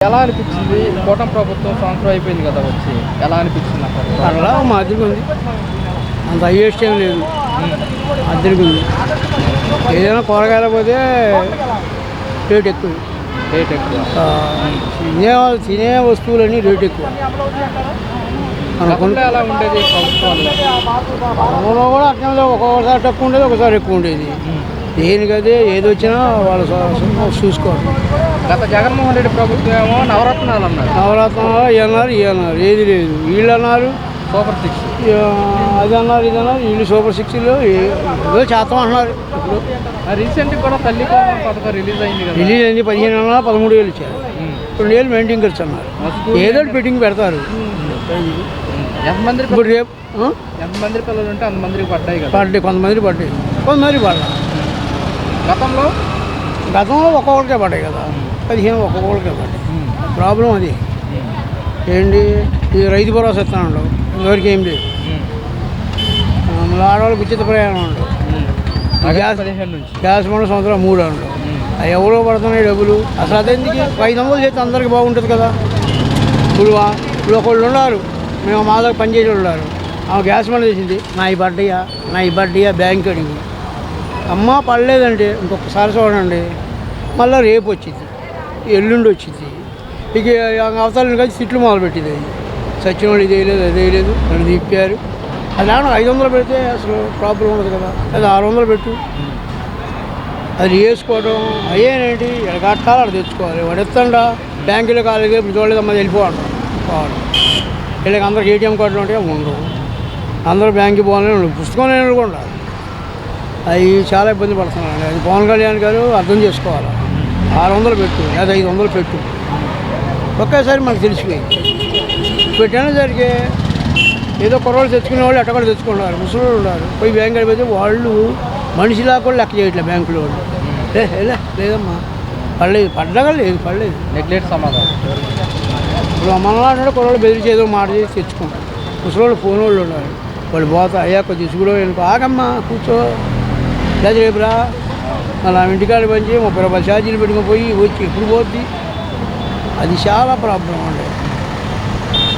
ఎలా అనిపించింది? కూటమి ప్రభుత్వం సంవత్సరం అయిపోయింది కదా వచ్చి, ఎలా అనిపించింది అక్కడ? అలా మాదిరిగా ఉంది, అంత హైయెస్ట్ ఏం లేదు, మాదిరిగా ఉంది. ఏదైనా కూరగాయలు పోతే రేట్ ఎక్కువ, రేట్ ఎక్కువ. తినే వస్తువులన్నీ రేట్ ఎక్కువ. గతంలో ఎలా ఉండేది ప్రభుత్వాలు? పొలంలో కూడా అట్లా ఒక్కొక్కసారి తక్కువ ఉండేది, ఒకసారి ఎక్కువ ఉండేది. దేనికదే ఏది వచ్చినా వాళ్ళు చూసుకోవాలి. గత జగన్మోహన్ రెడ్డి ప్రభుత్వం ఏమో నవరత్నాలు అన్నారు. నవరత్నాలు అన్నారు, అన్నారు, ఏది లేదు. వీళ్ళు అన్నారు సూపర్ సిక్స్, అది అన్నారు, ఇది అన్నారు. వీళ్ళు సూపర్ సిక్స్లో ఏదో చేస్తాం అంటున్నారు. ఇప్పుడు రీసెంట్గా కూడా తల్లి కోమం పథకం రిలీజ్ అయింది కదా. రిలీజ్ అయింది, 15 13 ఇచ్చారు. 2 ఏళ్ళు మెయింటైన్ ఖర్చు అన్నారు. ఏదో ఫిట్టింగ్ పెడతారు. ఎంతమంది ఇప్పుడు రేపు ఎంతమంది పిల్లలు ఉంటే అంతమందికి పడ్డాయి కదా. పడ్డాయి, కొంతమంది పడ్డాయి, కొంతమంది పడ్డా. గతంలో ఒక్కొక్కరికే పడ్డాయి కదా, 15 ఒక్కొక్కరికే పడ్డాయి. ప్రాబ్లం అది ఏంటి, ఇది రైతు భరోసా ఇస్తున్నాడు, ఎవరికి ఏం లేదు. ఆడవాళ్ళకి ఉచిత ప్రయాణం ఉండవు. గ్యాస్ మన సంవత్సరం 3 ఉండవు. అవి ఎవరో పడుతున్నాయి డబ్బులు. అసలు అదెందుకు 500 చేస్తే అందరికీ బాగుంటుంది కదా. ఇప్పుడు ఒకళ్ళు ఉన్నారు, మేము మా దగ్గర పనిచేసి ఉన్నారు. ఆమె గ్యాస్ మన చేసింది, నా ఈ బడ్డీయా బ్యాంక్ అడిగి. అమ్మ పడలేదంటే ఇంకొకసారి చూడండి, మళ్ళీ రేపు వచ్చింది, ఎల్లుండి వచ్చింది. ఇక అవతలని కలిసి తిట్లు మొదలుపెట్టింది. అది సచిన వాళ్ళు ఇదే లేదు, అదే లేదు, నన్ను తిప్పారు. అది 500 పెడితే అసలు ప్రాబ్లం ఉండదు కదా. అది 600 పెట్టు, అది వేసుకోవడం అయ్యేనేంటి. ఇక్కడ కట్టాలి, అక్కడ తెచ్చుకోవాలి. వాడు ఎత్తండా బ్యాంకులో కాలేజీ ఇప్పుడు చూడలేదమ్మా వెళ్ళిపోవడం. వీళ్ళకి అందరికి ఏటీఎం కార్డులు ఉంటే ఉండవు. అందరూ బ్యాంక్కి పోవాలని ఉండవు, పుస్తకం లేని కూడా. అవి చాలా ఇబ్బంది పడుతున్నాను. అది పవన్ కళ్యాణ్ గారు అర్థం చేసుకోవాలి. 600 పెట్టు, లేదా 500 పెట్టు, ఒకేసారి మనకు తెలిసిపోయింది. పెట్టేసరికి ఏదో కుర్రోళ్ళు తెచ్చుకునే వాళ్ళు ఎక్కడ తెచ్చుకున్నారు, ముసలి ఉన్నారు. పోయి బ్యాంక్ అయిపోతే వాళ్ళు మనిషిలా కూడా లెక్క చేయట్లేదు బ్యాంకులో వాళ్ళు. లేదమ్మా పడ్డగా పడలేదు, నెగ్లెక్ట్ సమాధానం. ఇప్పుడు మనలాంటి కుర్రోళ్ళు బెదిరించి ఏదో మాట చేసి తెచ్చుకుంటారు. ముసలి వాళ్ళు ఫోన్ వాళ్ళు ఉన్నారు, వాళ్ళు పోతా అయ్యా కొద్ది తీసుకుడో వెళ్ళిపో, ఆగమ్మా కూర్చో, లేదా రేపురా మళ్ళీ ఇంటికాడ పంచి 30 రూపాయలు ఛార్జీలు పెట్టుకుని పోయి వచ్చి ఎప్పుడు పోద్ది. అది చాలా ప్రాబ్లం అండి.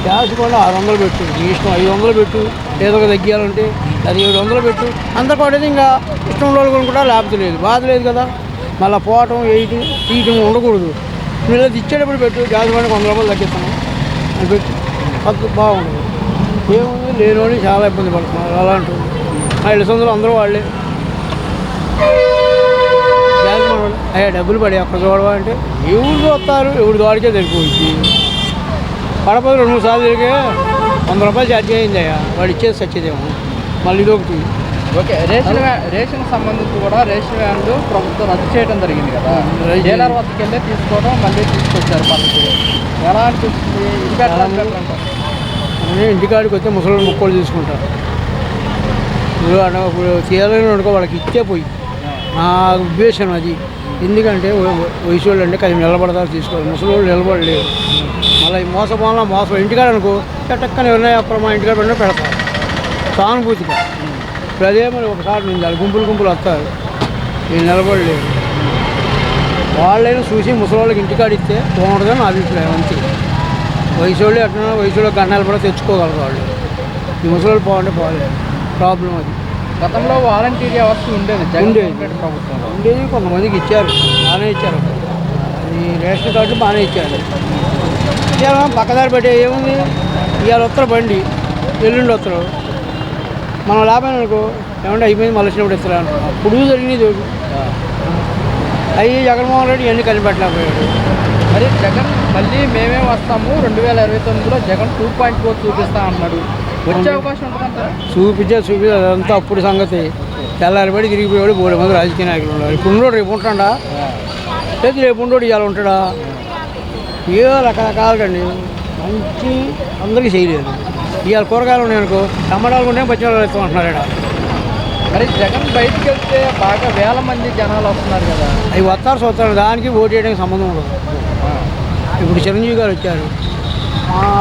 గ్యాస్ కూడా 600 పెట్టు, నీ ఇష్టం 500 పెట్టు, ఏదో ఒక తగ్గాలంటే అది 700 పెట్టు. అంత కొట్టేది ఇంకా ఇష్టం రోజులు కొనుక్కుంటా, లేకపోతే లేదు, బాధ లేదు కదా. మళ్ళీ పోవటం తీయటం ఉండకూడదు. మీరు అది ఇచ్చేటప్పుడు పెట్టు, గ్యాస్ బండి 100 రూపాయలు తగ్గిస్తాను అని పెట్టు, అది బాగుండదు. ఏముంది, లేనివాళ్ళు చాలా ఇబ్బంది పడుతున్నారు. అలాంటి మా ఇళ్ళ సందులో అందరూ వాళ్ళే గ్యాస్ బండి అయ్యా డబ్బులు పడి అక్కడ చూడవా అంటే ఎవరు వస్తారు, ఎవరు వాడికే తెలిపోయింది. పడపది 2-3 సార్లు తిరిగే 100 రూపాయలు ఛార్జ్ అయింది. అయ్యా వాడు ఇచ్చేసి వచ్చేదేమో మళ్ళీ ఇదొకటి. ఓకే, రేషన్ సంబంధించి కూడా రేషన్ వ్యాన్లు ప్రభుత్వం రద్దు చేయడం జరిగింది కదా. డీలర్ వద్దకు వెళ్ళి తీసుకోవడం మళ్ళీ తీసుకొచ్చారు పద్ధతి. ఎలా అనిపిస్తుంది? ఇది బెటర్ అంటారు. ఇంటికాడికి వస్తే ముసలి ముక్కలు తీసుకుంటారు. ఇప్పుడు తీయాలని అనుకో వాళ్ళకి ఇచ్చే పోయి, నా ఉద్దేశం అది. ఎందుకంటే వయసు వాళ్ళు అంటే అది నిలబడతారు, తీసుకోవాలి. ముసలి వాళ్ళు నిలబడలేరు. మళ్ళీ మోసం ఇంటికాడ అనుకో చట్టక్కని ఉన్నాయి, అప్పుడు మా ఇంటికాడ పెడతారు సానుభూతిగా. ఇప్పుడు అదే మరి ఒకసారి నుంచి వాళ్ళు గుంపులు వస్తారు, వీళ్ళు నిలబడలేరు. వాళ్ళైనా చూసి ముసలి వాళ్ళకి ఇంటికాడ ఇస్తే బాగుంటుందని నా అభిప్రాయం. అంతే. వయసు వాళ్ళు ఎట్లా వయసు వాళ్ళు గన్నాలు కూడా తెచ్చుకోగలరు వాళ్ళు. ఈ ముసలి వాళ్ళు బాగుంటే పోలేదు, ప్రాబ్లం అది. గతంలో వాలంటీర్ వ్యవస్థ ఉండేది ప్రభుత్వంలో ఉండేది, కొంతమందికి ఇచ్చారు, బాగానే ఇచ్చారు. అది రేషన్ కార్డు బాగానే ఇచ్చారు. పక్కదారి పెట్టే ఏముంది, ఇవాళ వస్తారు బండి, ఎల్లుండి వస్తారు. మనం లాభం అనుకో ఏమంటే అయిపోయింది, మళ్ళీ వచ్చినప్పుడు ఇస్తారు అనుకో. అప్పుడు జరిగినది అవి జగన్మోహన్ రెడ్డి ఇవన్నీ కనిపెట్టలేకపోయాడు. మరి జగన్ మళ్ళీ మేమే వస్తాము 2029లో జగన్ 2.4 చూపిస్తా అన్నాడు. వచ్చే అవకాశం ఉంటుందంటారా? చూపించే అదంతా అప్పుడు సంగతి. తెల్లారిపడి తిరిగిపోయాడు 3 మంది రాజకీయ నాయకులు ఉన్నారు. ఇప్పుడు ఉండోడు రేపు ఉంటాడా, లేదు రేపు ఉండోడు ఇవాళ ఉంటాడా. ఏదో రకరకాలుగాండి, మంచి అందరికీ చేయలేదు. ఇవాళ కూరగాయలు ఉన్నాయనుకో, టమాటాలు ఉంటే పచ్చిమిరపకాయలు ఇస్తామంటున్నారు ఇక్కడ. మరి జగన్ బయటికి వెళ్తే బాగా వేల మంది జనాలు వస్తున్నారు కదా. అవి వస్తారు, దానికి ఓటు వేయడానికి సంబంధం ఉండదు. ఇప్పుడు చిరంజీవి గారు వచ్చారు,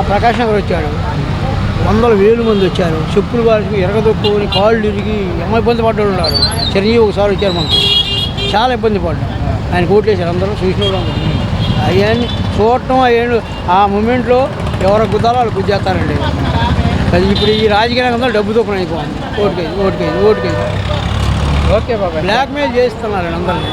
ప్రకాష్ నగర్ వచ్చాడు, 100,000 మంది వచ్చారు. చెప్పులు వారికి ఎరగదొక్కుని కాళ్ళు ఇరిగి ఏమో ఇబ్బంది పడ్డాడు ఉన్నారు. చిరంజీవి ఒకసారి వచ్చారు, మనకు చాలా ఇబ్బంది పడ్డాడు. ఆయన ఓట్లు వేశారు అందరూ, చూసిన వాళ్ళు. అవన్నీ చూడటం ఆ మూమెంట్లో ఎవరు గుద్దాలో వాళ్ళు గుద్దేస్తారండి. అది ఇప్పుడు ఈ రాజకీయ రంగంలో డబ్బు దూకడం అయిపోయింది. ఓటుకేసి ఓకే బాబాయ్. బ్లాక్మెయిల్ చేస్తున్నారండి అందరినీ.